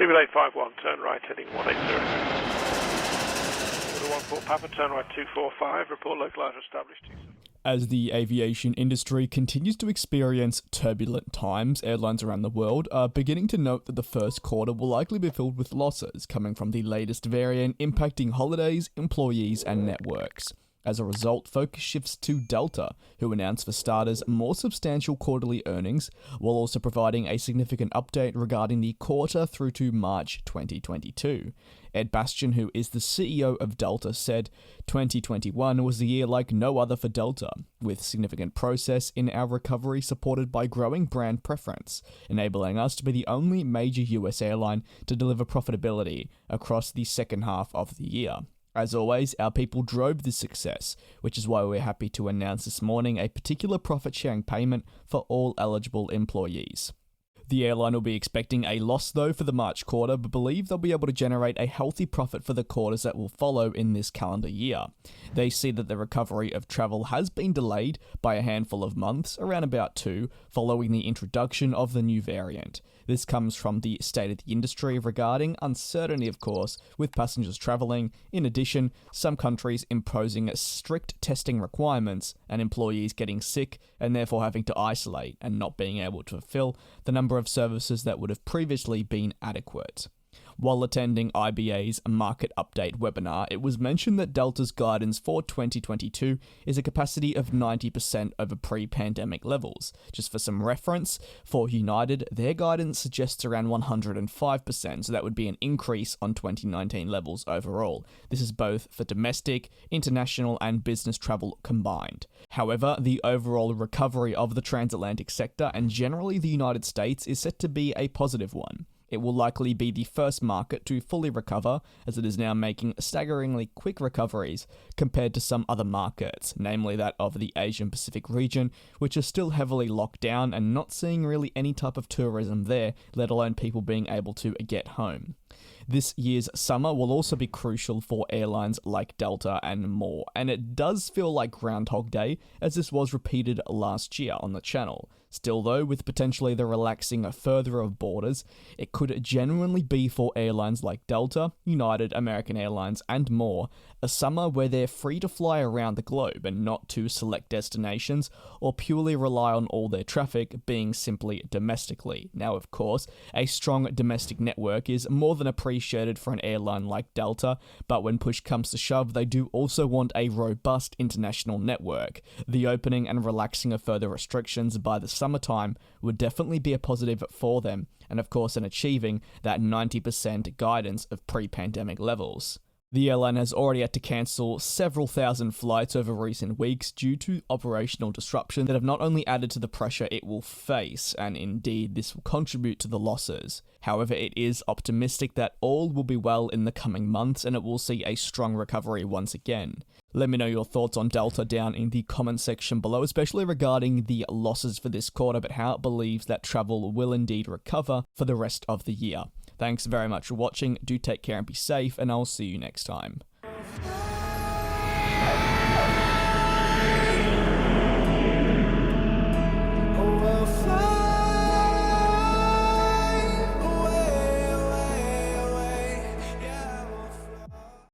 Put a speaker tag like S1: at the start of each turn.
S1: BB851, turn right, heading 180. 14 Papa, turn right 245, report localizer established 27.
S2: As the aviation industry continues to experience turbulent times, airlines around the world are beginning to note that the first quarter will likely be filled with losses coming from the latest variant impacting holidays, employees, and networks. As a result, focus shifts to Delta, who announced for starters more substantial quarterly earnings, while also providing a significant update regarding the quarter through to March 2022. Ed Bastian, who is the CEO of Delta, said 2021 was a year like no other for Delta, with significant process in our recovery supported by growing brand preference, enabling us to be the only major US airline to deliver profitability across the second half of the year. As always, our people drove this success, which is why we're happy to announce this morning a particular profit-sharing payment for all eligible employees. The airline will be expecting a loss though for the March quarter, but believe they'll be able to generate a healthy profit for the quarters that will follow in this calendar year. They see that the recovery of travel has been delayed by a handful of months, around about 2, following the introduction of the new variant. This comes from the state of the industry regarding uncertainty, of course, with passengers travelling. In addition, some countries imposing strict testing requirements and employees getting sick and therefore having to isolate and not being able to fulfill the number of services that would have previously been adequate. While attending IBA's Market Update webinar, it was mentioned that Delta's guidance for 2022 is a capacity of 90% over pre-pandemic levels. Just for some reference, for United, their guidance suggests around 105%, so that would be an increase on 2019 levels overall. This is both for domestic, international, and business travel combined. However, the overall recovery of the transatlantic sector and generally the United States is set to be a positive one. It will likely be the first market to fully recover, as it is now making staggeringly quick recoveries compared to some other markets, namely that of the Asian Pacific region, which is still heavily locked down and not seeing really any type of tourism there, let alone people being able to get home. This year's summer will also be crucial for airlines like Delta and more, and it does feel like Groundhog Day, as this was repeated last year on the channel. Still though, with potentially the relaxing further of borders, it could genuinely be for airlines like Delta, United, American Airlines, and more, a summer where they're free to fly around the globe and not to select destinations or purely rely on all their traffic being simply domestically. Now, of course, a strong domestic network is more than appreciated for an airline like Delta, but when push comes to shove, they do also want a robust international network. The opening and relaxing of further restrictions by the summertime would definitely be a positive for them, and of course in achieving that 90% guidance of pre-pandemic levels. The airline has already had to cancel several thousand flights over recent weeks due to operational disruption that have not only added to the pressure it will face, and indeed this will contribute to the losses. However, it is optimistic that all will be well in the coming months and it will see a strong recovery once again. Let me know your thoughts on Delta down in the comment section below, especially regarding the losses for this quarter, but how it believes that travel will indeed recover for the rest of the year. Thanks very much for watching, do take care and be safe, and I'll see you next time.